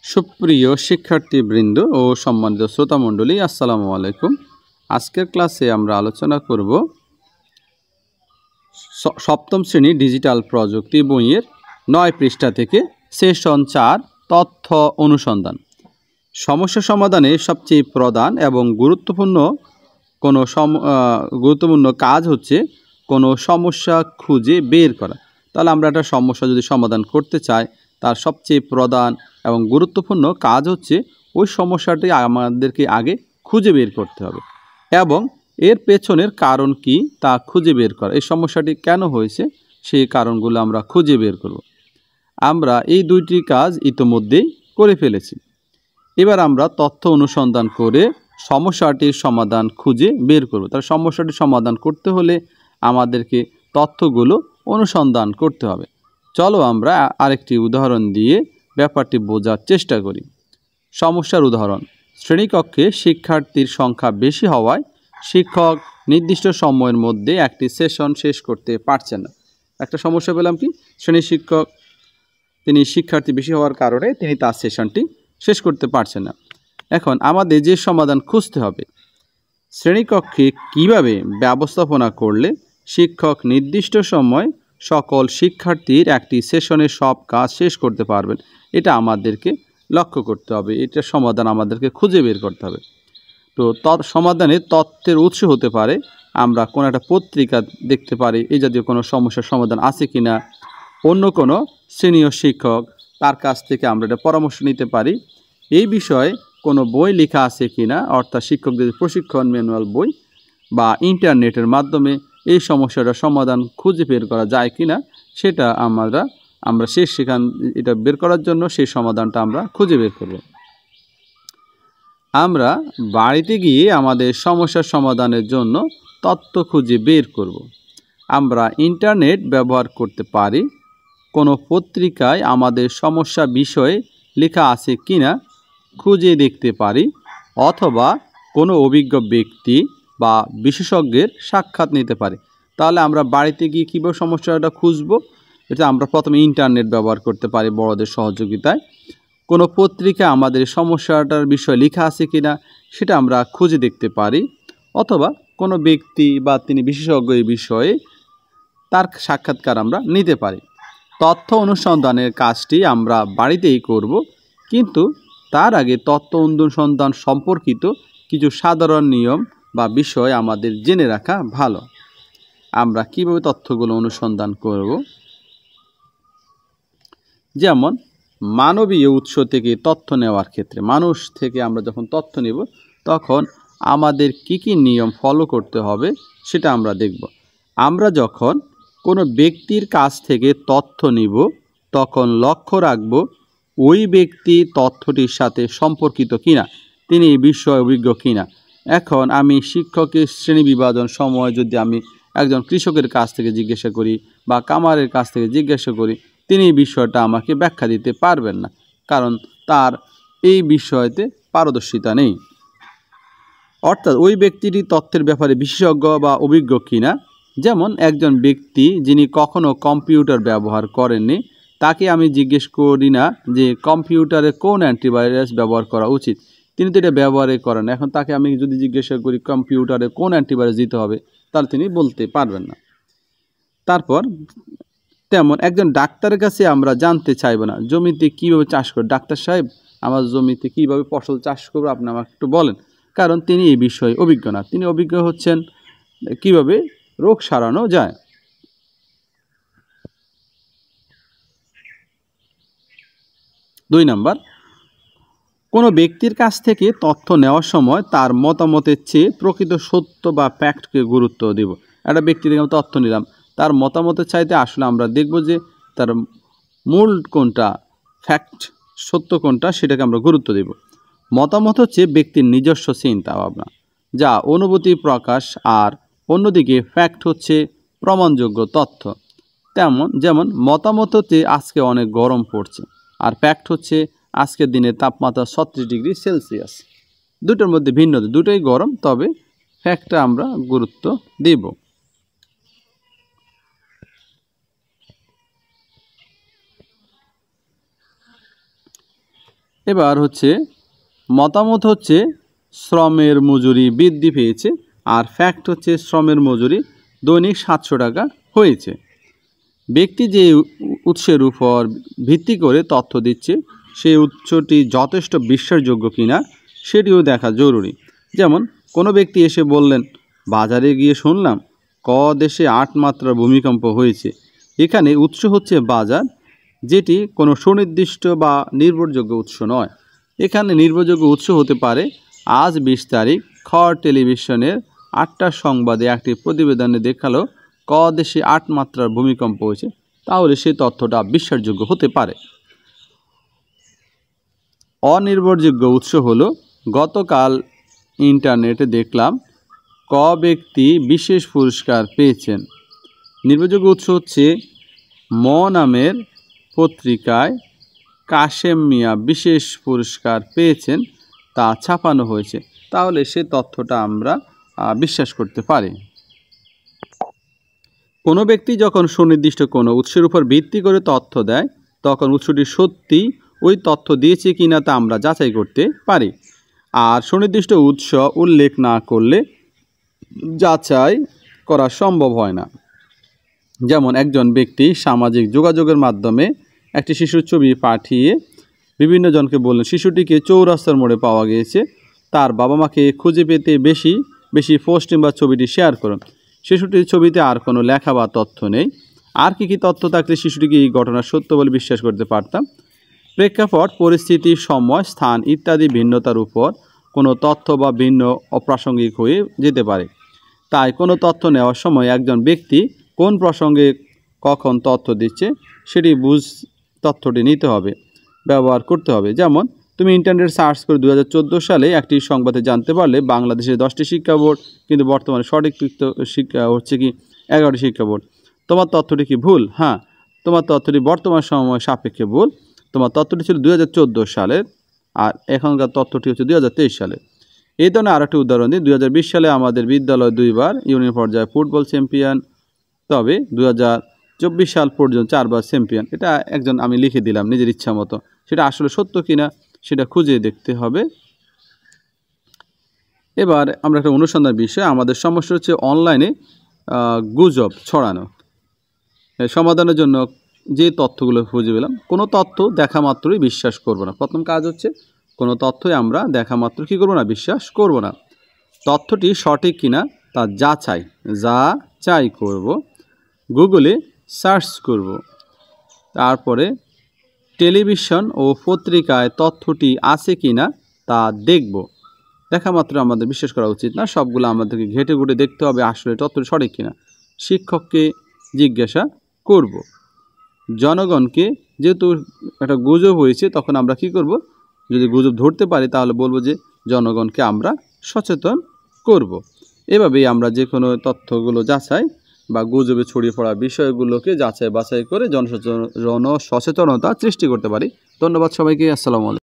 সুপ্রিয় শিক্ষার্থীবৃন্দ ও সম্মানিত শ্রোতামণ্ডলী, আসসালামু আলাইকুম। আজকের ক্লাসে আমরা আলোচনা করব সপ্তম শ্রেণী ডিজিটাল প্রযুক্তি বইয়ের 9 পৃষ্ঠা থেকে সেশন 4 তথ্য অনুসন্ধান। সমস্যা সমাধানে সবচেয়ে প্রধান এবং গুরুত্বপূর্ণ কাজ হচ্ছে কোনো সমস্যা খুঁজে বের করা। তাহলে আমরা একটা সমস্যা যদি সমাধান করতে চাই, তার সবচেয়ে প্রধান এবং গুরুত্বপূর্ণ কাজ হচ্ছে ওই সমস্যাটি আমাদেরকে আগে খুঁজে বের করতে হবে এবং এর পেছনের কারণ কি তা খুঁজে বের করা। এই সমস্যাটি কেন হয়েছে সেই কারণগুলো আমরা খুঁজে বের করব। আমরা এই দুইটি কাজ ইতোমধ্যেই করে ফেলেছি। এবার আমরা তথ্য অনুসন্ধান করে সমস্যাটির সমাধান খুঁজে বের করব। তার সমস্যাটির সমাধান করতে হলে আমাদেরকে তথ্যগুলো অনুসন্ধান করতে হবে। চলো আমরা আরেকটি উদাহরণ দিয়ে ব্যাপারটি বোঝার চেষ্টা করি। সমস্যার উদাহরণ: শ্রেণীকক্ষে শিক্ষার্থীর সংখ্যা বেশি হওয়ায় শিক্ষক নির্দিষ্ট সময়ের মধ্যে একটি সেশন শেষ করতে পারছেন না। একটা সমস্যা পেলাম কি, তিনি শিক্ষার্থী বেশি হওয়ার কারণে তিনি তার সেশনটি শেষ করতে পারছেন না। এখন আমাদের যে সমাধান খুঁজতে হবে, শ্রেণীকক্ষে কিভাবে ব্যবস্থাপনা করলে শিক্ষক নির্দিষ্ট সময় সকল শিক্ষার্থীর একটি সেশনে সব কাজ শেষ করতে পারবেন, এটা আমাদেরকে লক্ষ্য করতে হবে। এটা সমাধান আমাদেরকে খুঁজে বের করতে হবে। তো সমাধানের তথ্যের উৎস হতে পারে আমরা কোনো একটা পত্রিকা দেখতে পারি এই জাতীয় কোনো সমস্যার সমাধান আছে কি না, অন্য কোনো সিনিয়র শিক্ষক তার কাছ থেকে আমরা একটা পরামর্শ নিতে পারি, এই বিষয়ে কোনো বই লেখা আছে কি না, অর্থাৎ শিক্ষকদের প্রশিক্ষণ ম্যানুয়াল বই, বা ইন্টারনেটের মাধ্যমে এই সমস্যাটার সমাধান খুঁজে বের করা যায় কি না সেটা আমরা এটা বের করার জন্য সেই সমাধানটা আমরা খুঁজে বের করব। আমরা বাড়িতে গিয়ে আমাদের সমস্যার সমাধানের জন্য তথ্য খুঁজে বের করব। আমরা ইন্টারনেট ব্যবহার করতে পারি, কোনো পত্রিকায় আমাদের সমস্যা বিষয়ে লেখা আছে কি না খুঁজে দেখতে পারি, অথবা কোনো অভিজ্ঞ ব্যক্তি বা বিশেষজ্ঞের সাক্ষাৎ নিতে পারি। তাহলে আমরা বাড়িতে গিয়ে কীভাবে সমস্যাটা খুঁজব, এটা আমরা প্রথমে ইন্টারনেট ব্যবহার করতে পারি বড়দের সহযোগিতায়। কোনো পত্রিকা আমাদের সমস্যাটার বিষয়ে লেখা আছে কি না সেটা আমরা খুঁজে দেখতে পারি, অথবা কোনো ব্যক্তি বা তিনি বিশেষজ্ঞ এই বিষয়ে তার সাক্ষাৎকার আমরা নিতে পারি। তথ্য অনুসন্ধানের কাজটি আমরা বাড়িতেই করব, কিন্তু তার আগে তথ্য অনুসন্ধান সম্পর্কিত কিছু সাধারণ নিয়ম বা বিষয় আমাদের জেনে রাখা ভালো। আমরা কিভাবে তথ্যগুলো অনুসন্ধান করব, যেমন মানবীয় উৎস থেকে তথ্য নেওয়ার ক্ষেত্রে, মানুষ থেকে আমরা যখন তথ্য নেব তখন আমাদের কি কি নিয়ম ফলো করতে হবে সেটা আমরা দেখব। আমরা যখন কোনো ব্যক্তির কাছ থেকে তথ্য নিব তখন লক্ষ্য রাখব ওই ব্যক্তি তথ্যটির সাথে সম্পর্কিত কিনা, তিনি এই বিষয়ে অভিজ্ঞ কিনা। এখন আমি শিক্ষকের শ্রেণী বিভাজন সময় যদি আমি একজন কৃষকের কাছ থেকে জিজ্ঞাসা করি বা কামারের কাছ থেকে জিজ্ঞাসা করি, তিনি এই বিষয়টা আমাকে ব্যাখ্যা দিতে পারবেন না, কারণ তার এই বিষয়তে পারদর্শিতা নেই। অর্থাৎ ওই ব্যক্তিটি তথ্যের ব্যাপারে বিশেষজ্ঞ বা অভিজ্ঞ কিনা। যেমন একজন ব্যক্তি যিনি কখনো কম্পিউটার ব্যবহার করেননি, তাকে আমি জিজ্ঞেস করি না যে কম্পিউটারে কোন অ্যান্টিভাইরাস ব্যবহার করা উচিত, তিনি তো এটা ব্যবহারই করেন। এখন তাকে আমি যদি জিজ্ঞাসা করি কম্পিউটারে কোন অ্যান্টিভাইরাস দিতে হবে, তাহলে তিনি বলতে পারবেন না। তারপর তেমন একজন ডাক্তারের কাছে আমরা জানতে চাইব না জমিতে কীভাবে চাষ করব, ডাক্তার সাহেব আমার জমিতে কীভাবে ফসল চাষ করবো আপনি আমাকে একটু বলেন, কারণ তিনি এই বিষয়ে অভিজ্ঞ না। তিনি অভিজ্ঞ হচ্ছেন কিভাবে রোগ সারানো যায়। 2 নাম্বার, কোনো ব্যক্তির কাছ থেকে তথ্য নেওয়ার সময় তার মতামতের চেয়ে প্রকৃত সত্য বা ফ্যাক্টকে গুরুত্ব দেব। একটা ব্যক্তি থেকে আমরা তথ্য নিলাম, তার মতামতের চাইতে আসলে আমরা দেখব যে তার মূল কোনটা, ফ্যাক্ট সত্য কোনটা, সেটাকে আমরা গুরুত্ব দেব। মতামত হচ্ছে ব্যক্তির নিজস্ব চিন্তা ভাবনা যা অনুভূতি প্রকাশ, আর অন্যদিকে ফ্যাক্ট হচ্ছে প্রমাণযোগ্য তথ্য। যেমন মতামত হচ্ছে আজকে অনেক গরম পড়ছে, আর ফ্যাক্ট হচ্ছে আজকের দিনে তাপমাত্রা 36 ডিগ্রি সেলসিয়াস। দুটোর মধ্যে ভিন্ন, দুটোই গরম, তবে ফ্যাক্টটা আমরা গুরুত্ব দেব। এবার হচ্ছে মতামত হচ্ছে শ্রমের মজুরি বৃদ্ধি পেয়েছে, আর ফ্যাক্ট হচ্ছে শ্রমের মজুরি দৈনিক 700 টাকা হয়েছে। ব্যক্তি যে উৎসের উপর ভিত্তি করে তথ্য দিচ্ছে সেই উৎসটি যথেষ্ট বিশ্বাসযোগ্য কিনা সেটিও দেখা জরুরি। যেমন কোনো ব্যক্তি এসে বললেন, বাজারে গিয়ে শুনলাম ক দেশে 8 মাত্রার ভূমিকম্প হয়েছে। এখানে উৎস হচ্ছে বাজার, যেটি কোনো সুনির্দিষ্ট বা নির্ভরযোগ্য উৎস নয়। এখানে নির্ভরযোগ্য উৎস হতে পারে আজ 20 তারিখ খ টেলিভিশনের 8টার সংবাদে একটি প্রতিবেদনে দেখালো ক দেশে 8 মাত্রার ভূমিকম্প হয়েছে, তাহলে সেই তথ্যটা বিশ্বাসযোগ্য হতে পারে। অনির্ভরযোগ্য উৎস হলো গতকাল ইন্টারনেটে দেখলাম ক ব্যক্তি বিশেষ পুরস্কার পেয়েছেন। নির্ভরযোগ্য উৎস হচ্ছে ম নামের পত্রিকায় কাশেম মিয়া বিশেষ পুরস্কার পেয়েছেন, তা ছাপানো হয়েছে, তাহলে সে তথ্যটা আমরা বিশ্বাস করতে পারি। কোনো ব্যক্তি যখন সুনির্দিষ্ট কোনো উৎসের উপর ভিত্তি করে তথ্য দেয় তখন উৎসটি সত্যি ওই তথ্য দিয়েছে কিনা তা আমরা যাচাই করতে পারি। আর সুনির্দিষ্ট উৎস উল্লেখ না করলে যাচাই করা সম্ভব হয় না। যেমন একজন ব্যক্তি সামাজিক যোগাযোগের মাধ্যমে একটি শিশুর ছবি পাঠিয়ে বিভিন্ন জনকে বললেন শিশুটিকে চৌরাস্তার মোড়ে পাওয়া গিয়েছে, তার বাবা মাকে খুঁজে পেতে বেশি বেশি পোস্ট কিংবা ছবিটি শেয়ার করুন। শিশুটির ছবিতে আর কোনো লেখা বা তথ্য নেই। আর কি তথ্য থাকলে শিশুটিকে এই ঘটনা সত্য বলে বিশ্বাস করতে পারতাম? প্রেক্ষাপট, পরিস্থিতি, সময়, স্থান ইত্যাদি ভিন্নতার উপর কোনো তথ্য বা ভিন্ন অপ্রাসঙ্গিক হয়ে যেতে পারে। তাই কোনো তথ্য নেওয়ার সময় একজন ব্যক্তি কোন প্রসঙ্গে কখন তথ্য দিচ্ছে সেটি তথ্যটি নিতে হবে, ব্যবহার করতে হবে। যেমন তুমি ইন্টারনেট সার্চ করে 2014 সালে একটি সংবাদে জানতে পারলে বাংলাদেশের 10টি শিক্ষা বোর্ড, কিন্তু বর্তমানে সঠিক শিক্ষা হচ্ছে কি 11টি শিক্ষা বোর্ড। তোমার তথ্যটি কি ভুল? হ্যাঁ, তোমার তথ্যটি বর্তমান সময় সাপেক্ষে ভুল। তোমার তথ্যটি ছিল 2014 সালের, আর এখনকার তথ্যটি হচ্ছে 2023 সালের। এই ধরনের আরেকটি উদাহরণ দিই। 2020 সালে আমাদের বিদ্যালয় 2বার ইউনিয়ন পর্যায়ে ফুটবল চ্যাম্পিয়ন, তবে 2024 সাল পর্যন্ত 4বার চ্যাম্পিয়ন। এটা একজন আমি লিখে দিলাম নিজের ইচ্ছা মতো, সেটা আসলে সত্য কিনা সেটা খুঁজে দেখতে হবে। এবার আমরা একটা অনুসন্ধান বিষয়, আমাদের সমস্যা হচ্ছে অনলাইনে গুজব ছড়ানো। সমাধানের জন্য যে তথ্যগুলো খুঁজে পেলাম, কোনো তথ্য দেখা মাত্রই বিশ্বাস করব না। প্রথম কাজ হচ্ছে কোনো তথ্যই আমরা দেখা মাত্র কী করব না, বিশ্বাস করব না। তথ্যটি সঠিক কিনা তা যাচাই করব, গুগলে সার্চ করব, তারপরে টেলিভিশন ও পত্রিকায় তথ্যটি আছে কিনা তা দেখব। দেখা মাত্র আমাদের বিশ্বাস করা উচিত না, সবগুলো আমাদেরকে ঘেটে ঘুটে দেখতে হবে আসলে তথ্যটি সঠিক কিনা। শিক্ষককে জিজ্ঞাসা করব। জনগণকে, যেহেতু একটা গুজব হয়েছে তখন আমরা কি করব, যদি গুজব ধরতে পারি তাহলে বলবো যে জনগণকে আমরা সচেতন করব। এভাবেই আমরা যে কোনো তথ্যগুলো যাচাই বা গুজবে ছড়িয়ে পড়া বিষয়গুলোকে যাচাই বাছাই করে জনসচেতনতা সৃষ্টি করতে পারি। ধন্যবাদ সবাইকে। আসসালামু আলাইকুম।